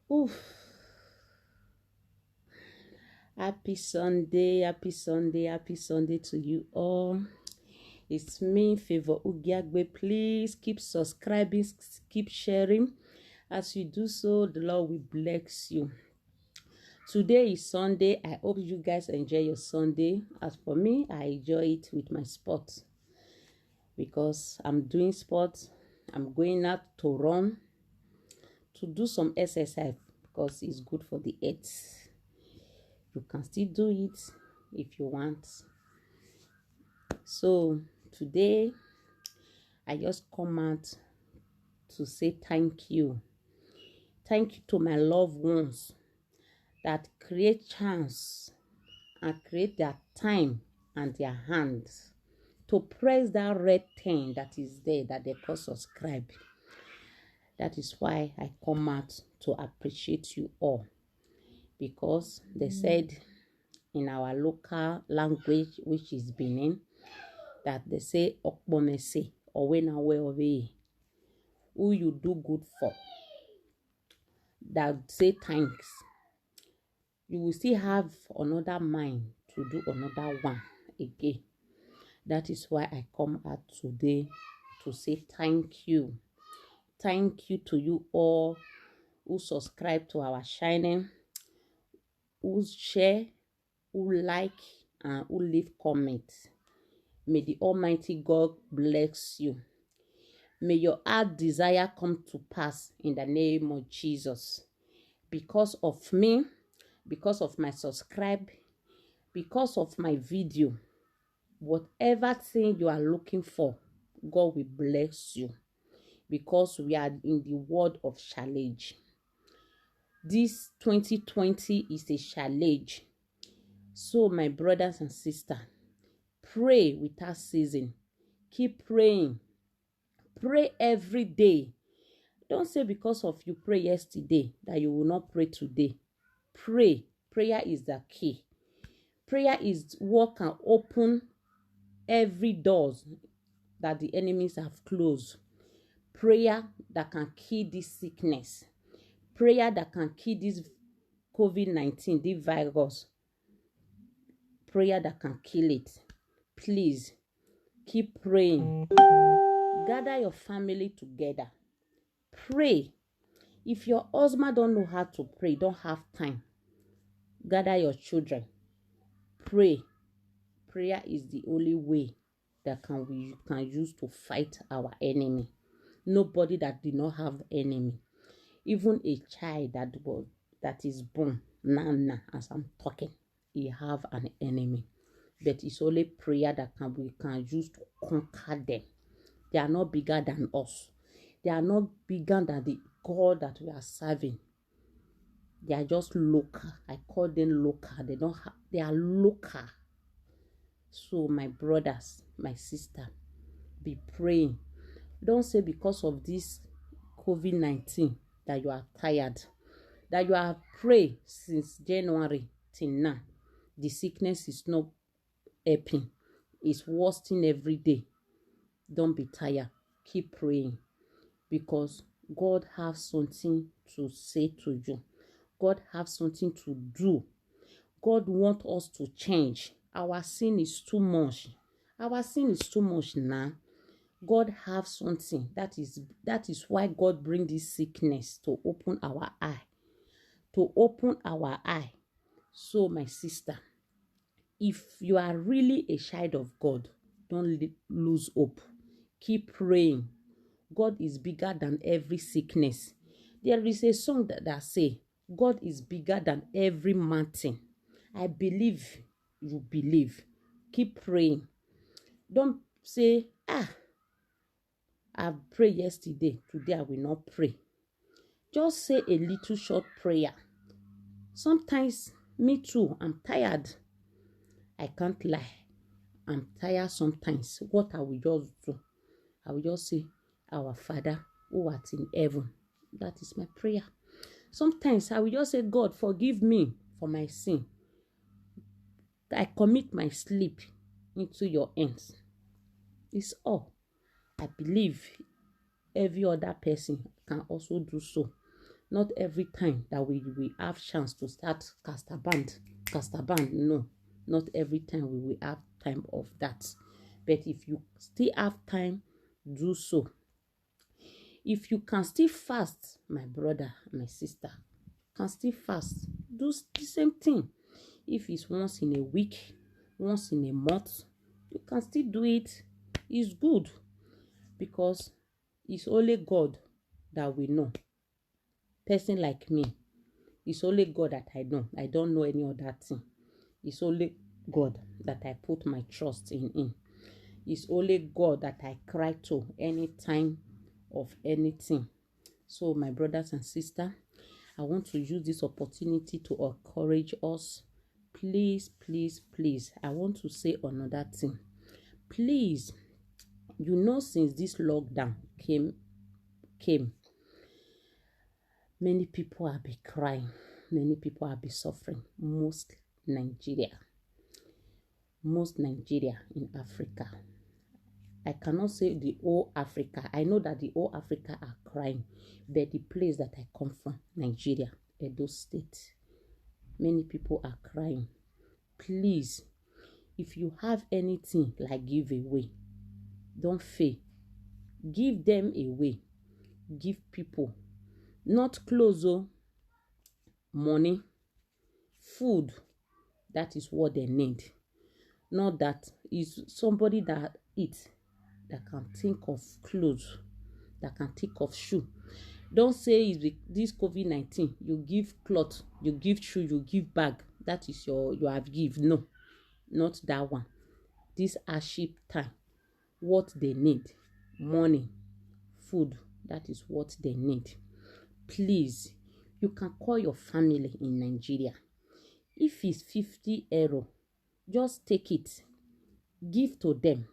Oof. Happy Sunday, happy Sunday, happy Sunday to you all. It's me, Favor Ugiagbe. Please keep subscribing, keep sharing. As you do so, the Lord will bless you. Today is Sunday. I hope you guys enjoy your Sunday. As for me, I enjoy it with my sport because I'm doing sports. I'm going out to run, to do some exercise because it's good for the health. You can still do it if you want. So today I just come out to say thank you. Thank you to my loved ones that create chance and create their time and their hands to press that red thing that is there that they call subscribe. That is why I come out to appreciate you all, because they said in our local language, which is Benin, that they say Okbomese or when away who you do good for, that say thanks. You will still have another mind to do another one again. That is why I come out today to say thank you. Thank you to you all who subscribe to our channel, who share, who like, and who leave comments. May the Almighty God bless you. May your heart desire come to pass in the name of Jesus. Because of me, because of my subscribe, because of my video, whatever thing you are looking for, God will bless you. Because we are in the world of challenge. This 2020 is a challenge. So my brothers and sisters, pray without ceasing. Keep praying. Pray every day. Don't say because of you pray yesterday that you will not pray today. Pray. Prayer is the key. Prayer is what can open every doors that the enemies have closed. Prayer that can kill this sickness. Prayer that can kill this COVID-19, this virus. Prayer that can kill it. Please, keep praying. Gather your family together. Pray. If your husband don't know how to pray, don't have time, gather your children. Pray. Prayer is the only way that we can use to fight our enemy. Nobody that did not have enemy, even a child that is born now as I'm talking, he have an enemy. But it's only prayer that we can use to conquer them. They are not bigger than us. They are not bigger than the God that we are serving. They are just local. I call them local. They are local. So my brothers, my sister, be praying. Don't say because of this COVID-19 that you are tired. That you have prayed since January till now. The sickness is not helping. It's worsening every day. Don't be tired. Keep praying. Because God has something to say to you. God has something to do. God wants us to change. Our sin is too much. Our sin is too much now. God has something. That is why God brings this sickness to open our eye. To open our eye. So my sister, if you are really a child of God, don't lose hope. Keep praying. God is bigger than every sickness. There is a song that say, God is bigger than every mountain. I believe you believe. Keep praying. Don't say, I prayed yesterday. Today I will not pray. Just say a little short prayer. Sometimes, me too, I'm tired. I can't lie. I'm tired sometimes. What I will just do, I will just say, our Father who art in heaven. That is my prayer. Sometimes I will just say, God, forgive me for my sin. I commit my sleep into your hands. It's all. I believe every other person can also do so. Not every time that we have chance to start caster band. No, not every time we will have time of that. But if you still have time, do so. If you can still fast, my brother, my sister, can still fast, do the same thing. If it's once in a week, once in a month, you can still do it. It's good, because it's only God that we know. Person like me, it's only God that I know. I don't know any other thing. It's only God that I put my trust in. It's only God that I cry to any time of anything. So my brothers and sisters, I want to use this opportunity to encourage us. Please, please, please, I want to say another thing. Please, since this lockdown came, many people have been crying. Many people have been suffering. Most Nigeria in Africa. I cannot say the whole Africa. I know that the whole Africa are crying, but the place that I come from, Nigeria, Edo State, many people are crying. Please, if you have anything like giveaway, don't fail. Give them away. Give people, not clothes, money, food. That is what they need. Not that is somebody that eats, that can think of clothes, that can think of shoe. Don't say this COVID-19, you give cloth, you give shoe, you give bag. That is you have give. No, not that one. This hardship time, what they need, money, food, that is what they need. Please, you can call your family in Nigeria. If it's 50 euro, just take it, give to them.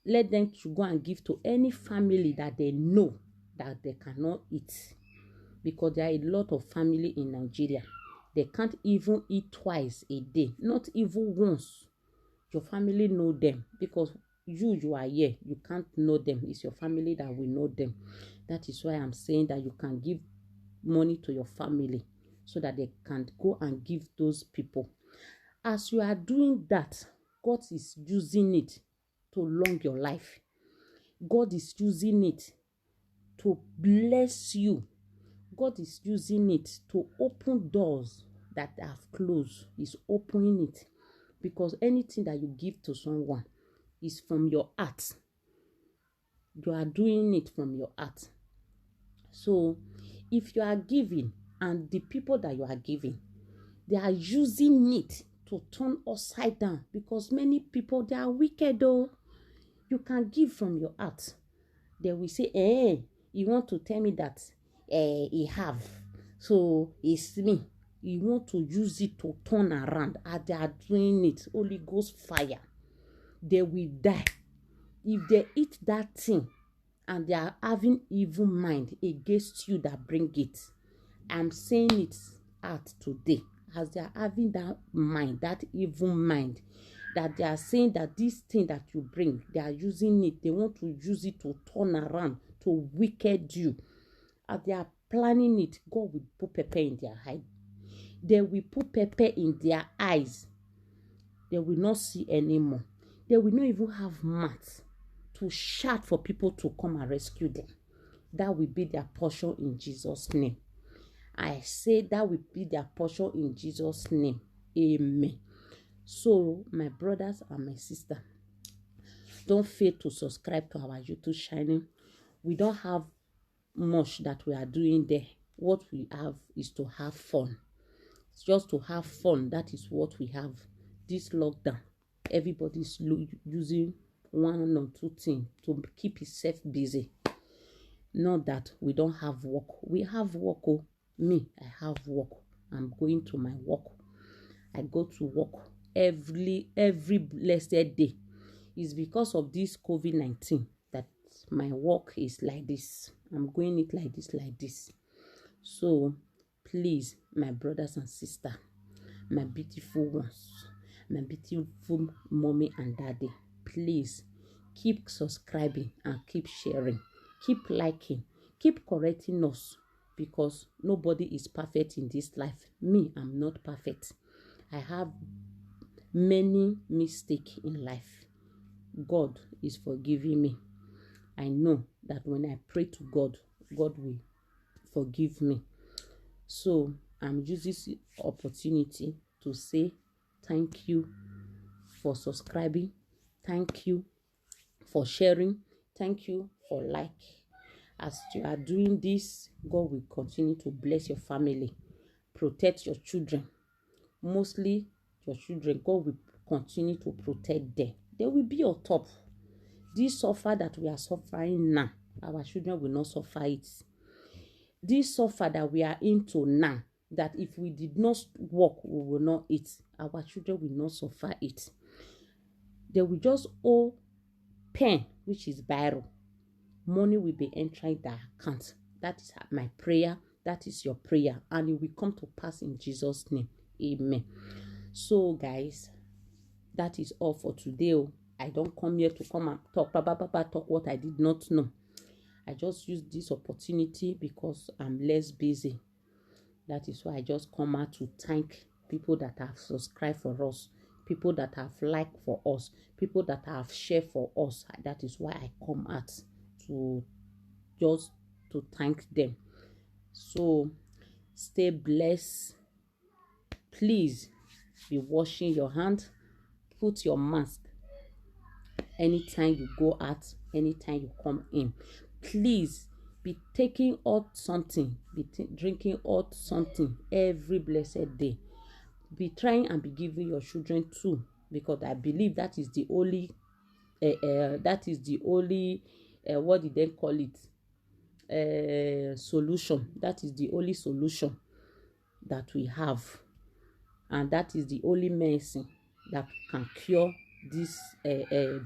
Let them to go and give to any family that they know that they cannot eat, because there are a lot of family in Nigeria. They can't even eat twice a day, not even once. Your family know them, because you are here, you can't know them. It's your family that will know them. That is why I'm saying that you can give money to your family so that they can go and give those people. As you are doing that, God is using it to long your life. God is using it to bless you. God is using it to open doors that have closed. He's opening it, because anything that you give to someone is from your heart. You are doing it from your heart. So if you are giving, and the people that you are giving, they are using it to turn upside down, because many people, they are wicked though. You can give from your heart. They will say, you want to tell me that he have, so it's me. You want to use it to turn around. As they are doing it, Holy Ghost fire, they will die. If they eat that thing and they are having evil mind against you that bring it, I'm saying it out today. As they are having that mind, that evil mind, that they are saying that this thing that you bring, they are using it, they want to use it to turn around, to wicked you. As they are planning it, God will put pepper in their eye. They will put pepper in their eyes. They will not see anymore. They will not even have mouth to shout for people to come and rescue them. That will be their portion in Jesus' name. I say that will be their portion in Jesus' name. Amen. So, my brothers and my sisters, don't fail to subscribe to our YouTube channel. We don't have much that we are doing there. What we have is to have fun. It's just to have fun. That is what we have. This lockdown, everybody's using one or two things to keep itself busy. Not that we don't have work. We have work. Oh, me, I have work. I'm going to my work. I go to work every blessed day. It's because of this COVID-19 that my work is like this. I'm going it like this. So please, my brothers and sisters, my beautiful ones, my beautiful mommy and daddy, please keep subscribing and keep sharing, keep liking, keep correcting us because nobody is perfect in this life. Me, I'm not perfect. I have many mistakes in life. God is forgiving me. I know that when I pray to God, God will forgive me. So I'm using this opportunity to say thank you for subscribing. Thank you for sharing. Thank you for like. As you are doing this, God will continue to bless your family, protect your children. Mostly your children, God will continue to protect them. They will be on top. This suffer that we are suffering now, our children will not suffer it. This suffer that we are into now, that if we did not work, we will not eat. Our children will not suffer it. They will just owe pen, which is Bible. Money will be entering their account. That is my prayer. That is your prayer. And it will come to pass in Jesus' name. Amen. So, guys, that is all for today. I don't come here to come and talk what I did not know. I just use this opportunity because I'm less busy. That is why I just come out to thank people that have subscribed for us, people that have liked for us, people that have shared for us. That is why I come out to just to thank them. So stay blessed. Please be washing your hand. Put your mask anytime you go out, anytime you come in. Please be taking hot something, drinking hot something every blessed day. Be trying and be giving your children too, because I believe that is the only what did they call it, solution. That is the only solution that we have, and that is the only medicine that can cure this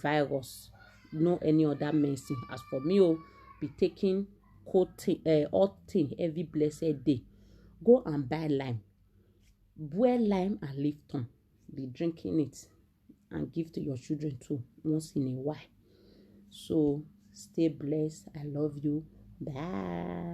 virus. No any other medicine. As for me, be taking hot tea every blessed day. Go and buy lime, boil lime and Lipton. Be drinking it and give to your children too once in a while. So stay blessed. I love you. Bye.